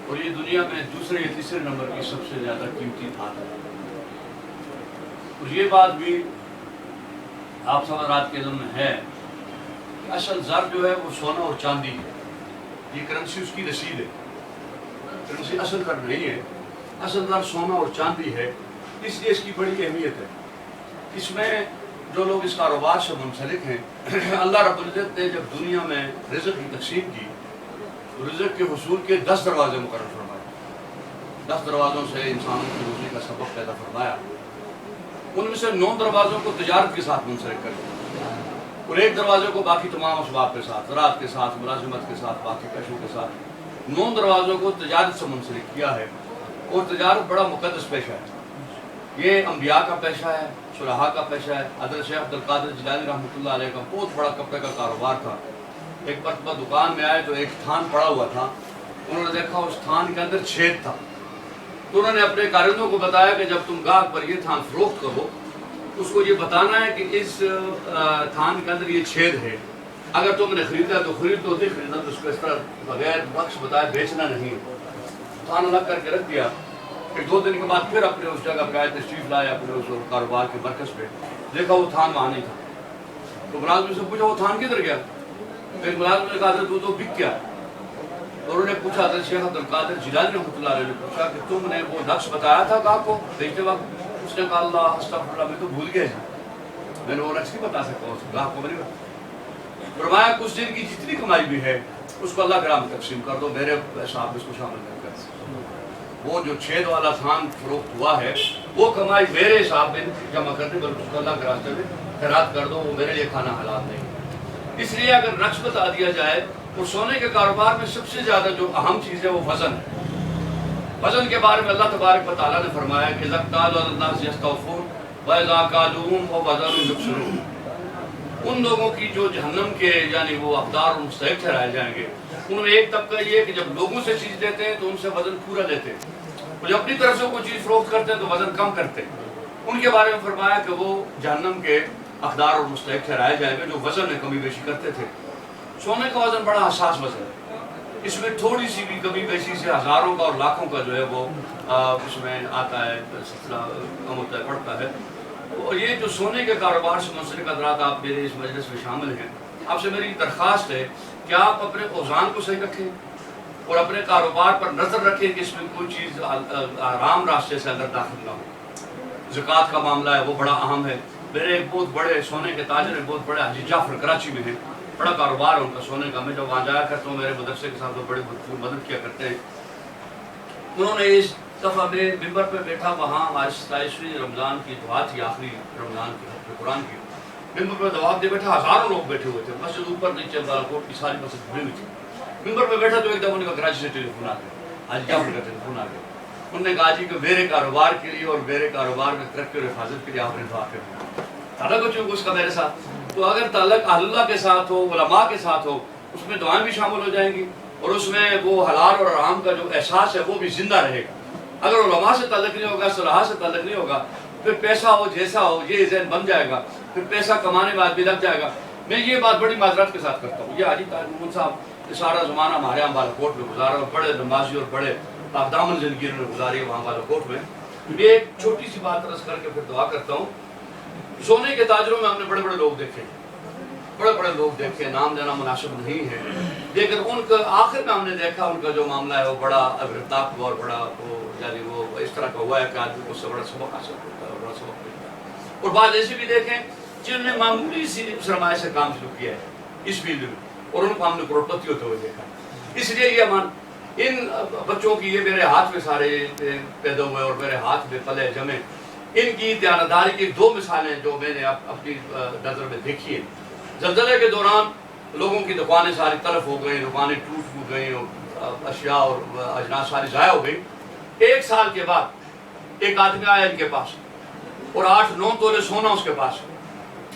اور یہ دنیا میں دوسرے یا تیسرے نمبر کی سب سے زیادہ قیمتی دھات ہے. اور یہ بات بھی آپ سوالات کے علم میں ہے کہ اصل زر جو ہے وہ سونا اور چاندی ہے. یہ کرنسی اس کی رسید ہے، کرنسی اصل زر نہیں ہے. اصل زر سونا اور چاندی ہے، اس لیے اس کی بڑی اہمیت ہے. اس میں جو لوگ اس کاروبار سے منسلک ہیں، اللہ رب العزت نے جب دنیا میں رزق کی تقسیم کی، رزق کے حصول کے 10 دروازے مقرر فرمائے. 10 دروازوں سے انسانوں کی روزی کا سبب پیدا فرمایا. ان میں سے 9 دروازوں کو تجارت کے ساتھ منسلک کر دیا، اور ایک دروازے کو باقی تمام اسباب کے ساتھ، زراعت کے ساتھ، ملازمت کے ساتھ، باقی پیشوں کے ساتھ. 9 دروازوں کو تجارت سے منسلک کیا ہے. اور تجارت بڑا مقدس پیشہ ہے. یہ انبیاء کا پیشہ ہے، صلحاء کا پیشہ ہے. حضرت شیخ عبد القادر جیلانی رحمۃ اللہ علیہ کا بہت بڑا کپڑے کا کاروبار تھا. ایک مرتبہ دکان میں آئے تو ایک تھان پڑا ہوا تھا. انہوں نے دیکھا اس تھان کے اندر چھید تھا. تو انہوں نے اپنے کارندوں کو بتایا کہ جب تم گاہک پر یہ تھان فروخت کرو، اس کو یہ بتانا ہے کہ اس تھان کے اندر یہ چھید ہے. اگر تم نے خریدا تو خرید دو، نہیں خریدا تو اس کو اس طرح بغیر بخش بتائے بیچنا نہیں. تھان الگ کر کے رکھ دیا. پھر 2 دن کے بعد پھر اپنے اس جگہ پہ آئے، تشریف لائے اپنے اس کاروبار کے مرکز پہ. دیکھا وہ تھان وہاں نہیں تھا. تو ملازم سے پوچھا وہ تھان کدھر گیا؟ پھر ملازم نے کہا حضرت وہ تو بک گیا. اور انہوں نے پوچھا حضرت شیخ عبد القادر جیلانی رحمۃ اللہ علیہ نے پوچھا کہ تم نے وہ نقش بتایا تھا گاہک کو بیچتے وقت؟ اس نے کہا اللہ استغفر اللہ، میں تو بھول گیا جی، میں نے وہ نقش نہیں بتا سکتا اس گاہک کو. نہیں فرمایا کچھ دن کی جتنی کمائی بھی ہے اس کو اللہ کے راہ میں تقسیم کر دو، میرے حساب اس کو شامل نہیں کر. وہ جو چھید والا تھان فروخت ہوا ہے وہ کمائی میرے حساب میں جمع کر دے، بلکہ اس کو اللہ کے راستے میں خیرات کر دو، وہ میرے لیے کھانا حلال نہیں. اس لیے اگر نقش بتا دیا جائے تو سونے کے کاروبار میں سب سے زیادہ جو اہم چیز ہے وہ وزن ہے. وزن کے بارے میں اللہ تبارک و تعالیٰ نے فرمایا کہ اذا اقتالوا علی الناس یستوفون واذا کالوهم ووزنوا یخسرون. ان لوگوں کی جو جہنم کے یعنی وہ اقدار اور مستحق ٹھہرائے جائیں گے، ان میں ایک طبقہ یہ ہے کہ جب لوگوں سے چیز لیتے ہیں تو ان سے وزن پورا لیتے ہیں، اور جب اپنی طرف سے کوئی چیز فروخت کرتے ہیں تو وزن کم کرتے ہیں. ان کے بارے میں فرمایا کہ وہ جہنم کے اقدار اور مستحق ٹھہرائے جائیں گے جو وزن میں کمی بیشی کرتے تھے. سونے کا وزن بڑا حساس وزن ہے. اس میں تھوڑی سی بھی کمی بیشی سے ہزاروں کا اور لاکھوں کا جو ہے وہ اس میں آتا ہے، سلسلہ کم ہوتا ہے، بڑھتا ہے. اور یہ جو سونے کے کاروبار سے منسلک حضرات آپ میرے اس مجلس میں شامل ہیں، آپ سے میری درخواست ہے کہ آپ اپنے اوزان کو صحیح رکھیں اور اپنے کاروبار پر نظر رکھیں کہ اس میں کوئی چیز آرام راستے سے اندر داخل نہ ہو. زکوٰۃ کا معاملہ ہے وہ بڑا اہم ہے. میرے ایک بہت بڑے سونے کے تاجر ہیں، بہت بڑے حاجی جعفر کراچی میں ہیں، بڑا کاروبار ہے ان کا سونے کا. میں جب وہاں جایا کرتا ہوں میرے مدرسے کے ساتھ وہ بڑی مدد کیا کرتے ہیں. انہوں نے اس دفعہ میں ممبر پہ بیٹھا، وہاں آج 27ویں رمضان کی دعا تھی، آخری رمضان کی حفظ قرآن کی. ممبر پہ دعا دے بیٹھا، ہزاروں لوگ بیٹھے ہوئے تھے. مسجد اوپر نیچے بالکوٹ کی ساری مسجد بھری ہوئی تھی. ممبر پہ بیٹھا تو ایک دم ان کا کراچی سے ٹیلیفون آ گیا، حاجی جعفر کا ٹیلیفون آ گیا. انہوں نے کہا جی کہ میرے کاروبار کے لیے اور میرے کاروبار میں ترقی اور حفاظت کے لیے آپ نے دعا کرنا. تعلق ہو چکا اس کا میرے ساتھ، تو اگر تعلق اہل اللہ کے ساتھ ہو، علماء کے ساتھ ہو، اس میں دعائیں بھی شامل ہو جائیں گی اور اس میں وہ حلال اور حرام کا جو احساس ہے وہ بھی زندہ رہے گا. اگر علماء سے تعلق نہیں ہوگا، صلحاء سے تعلق نہیں ہوگا، پھر پیسہ ہو جیسا ہو یہ ذہن بن جائے گا، پھر پیسہ کمانے بعد بھی لگ جائے گا. میں یہ بات بڑی معذرت کے ساتھ کرتا ہوں. یہ حاجی طاہر محمد صاحب سارا زمانہ ہمارے یہاں بالاکوٹ میں گزارا اور بڑے نمازی اور بڑے پاکدامن زندگی انہوں نے گزاری ہے وہاں بالاکوٹ میں. یہ ایک چھوٹی سی بات عرض کر کے پھر دعا کرتا ہوں. سونے کے تاجروں میں ہم نے بڑے بڑے لوگ دیکھے، بڑے بڑے لوگ دیکھے، نام لینا مناسب نہیں ہے، لیکن ان کا آخر میں ہم نے دیکھا ان کا جو معاملہ ہے وہ بڑا عبرتناک ہوا اور بڑا وہ یعنی وہ اس طرح کا ہوا ہے کہ آدمی کو اس سے بڑا سبق حاصل ہوتا ہے اور بڑا سبق ملتا ہے. اور بعض ایسے بھی دیکھیں جنہوں نے معمولی سی سرمایہ سے کام شروع کیا ہے اس فیلڈ میں اور ان کو ہم نے کروڑپتی ہوتے ہوئے دیکھا. اس لیے یہ ان بچوں کی، یہ میرے ہاتھ میں سارے پیدا ہوئے اور میرے ہاتھ میں پلے جمے، ان کی دیانتداری کی 2 مثالیں جو میں نے اپنی نظر میں دیکھی ہیں. زلزلے کے دوران لوگوں کی دکانیں ساری تلف ہو گئیں، دکانیں ٹوٹ گئیں، اشیاء اور اجناس ساری ضائع ہو گئی. 1 سال کے بعد ایک آدمی آیا ان کے پاس اور 8-9 تولے سونا اس کے پاس،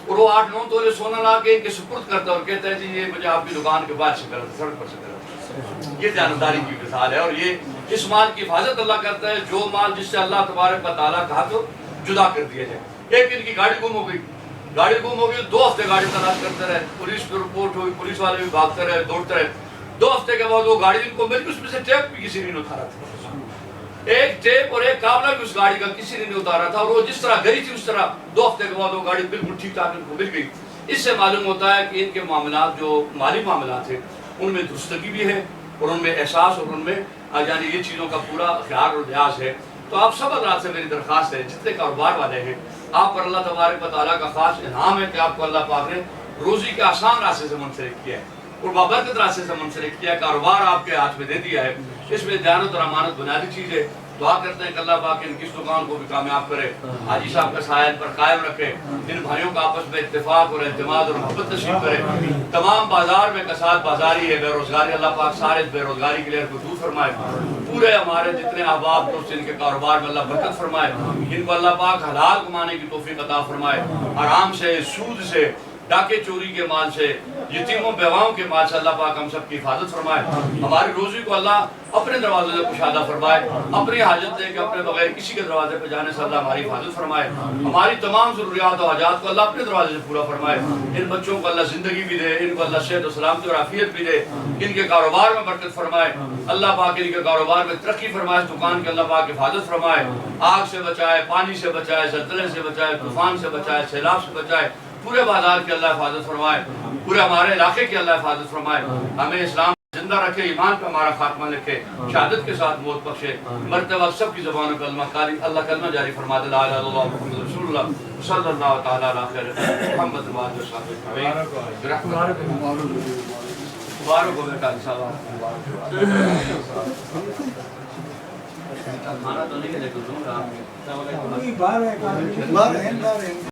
اور وہ 8-9 تولے سونا لا کے ان کے سپرد کرتا ہے اور کہتا ہے جی یہ مجھے آپ کی دکان کے باہر سے کرا تھا، سڑک پر سے کرا تھا. یہ دیانتداری کی مثال ہے. اور یہ اس مال کی حفاظت اللہ کرتا ہے جو مال جس سے اللہ تبارک و تعالیٰ کہا تو جدا کر دیا جائے. ایک ان کی گاڑی گم ہو گئی، 2 ہفتے گاڑی تلاش کرتے رہے، پولیس پہ رپورٹ ہوئی، پولیس والے بھی بھاگتے رہے، دوڑتے رہے. 2 ہفتے کے بعد وہ گاڑی ان کو مل گئی، اس میں سے ٹیپ بھی کسی نے نہیں اتارا تھا، ایک ٹیپ اور ایک کابلہ بھی اس گاڑی کا کسی نے نہیں اتارا تھا، اور وہ جس طرح گئی تھی اس طرح 2 ہفتے کے بعد وہ گاڑی بالکل ٹھیک ٹھاک ان کو مل گئی۔ اس سے معلوم ہوتا ہے کہ ان کے معاملات جو مالی معاملات ہیں ان میں درستگی بھی ہے، اور ان میں احساس، اور ان میں یعنی یہ چیزوں کا پورا خیال اور لحاظ ہے۔ تو آپ سب حضرات سے میری درخواست ہے، جتنے کاروبار والے ہیں، آپ پر اللہ تبارک و تعالیٰ کا خاص انعام ہے کہ آپ کو اللہ پاک نے روزی کے آسان راستے سے منسلک کیا ہے اور بابرکت راستے سے منسلک کیا ہے، کاروبار آپ کے ہاتھ میں دے دیا ہے۔ اس میں دیانت اور امانت بنیادی چیز ہے۔ دعا کرتے ہیں کہ اللہ پاک ان کی اس دکان کو بھی کامیاب کرے، حاجی صاحب کا سایہ پر قائم رکھے، ان بھائیوں کا آپس میں اتفاق اور اعتماد اور محبت نصیب کرے۔ تمام بازار میں کساد بازاری ہے، بے روزگاری، اللہ پاک سارے بے روزگاری کے لیے کو دور فرمائے۔ پورے ہمارے جتنے احباب دوست ان کے کاروبار میں اللہ برکت فرمائے، ان کو اللہ پاک حلال کمانے کی توفیق عطا فرمائے، حرام سے، سود سے، ڈاکے چوری کے مال سے، یتیموں بیواؤں کے مال سے اللہ پاک ہم سب کی حفاظت فرمائے۔ ہماری روزی کو اللہ اپنے دروازے سے کشادہ فرمائے، اپنی حاجت لے کے اپنے بغیر کسی کے دروازے پہ جانے سے اللہ ہماری حفاظت فرمائے۔ ہماری تمام ضروریات و حاجات کو اللہ اپنے دروازے سے پورا فرمائے۔ ان بچوں کو اللہ زندگی بھی دے، ان کو اللہ صحت و سلامتی اور عافیت بھی دے، ان کے کاروبار میں برکت فرمائے، اللہ پاک ان کے کاروبار میں ترقی فرمائے، دکان کے اللہ پاک حفاظت فرمائے، آگ سے بچائے، پانی سے بچائے، زلزلے سے بچائے، طوفان سے بچائے، سیلاب سے بچائے، پورے بازار کی اللہ حفاظت فرمائے، پورے ہمارے علاقے کی اللہ حفاظت فرمائے، ہمیں اسلام زندہ رکھے، ایمان پہ ہمارا خاتمہ لکھے، شہادت کے ساتھ موت بخشے، مرتے وقت سب کی زبانوں پہ اللہ کلمہ جاری فرما دے، لا الہ الا اللہ محمد رسول اللہ صلی اللہ تعالیٰ علیہ خیر محمد وآلہ وصحبہ اجمعین۔ مبارک ہو بیٹا صاحب، کھانا تو نہیں ہے لیکن دوں گا۔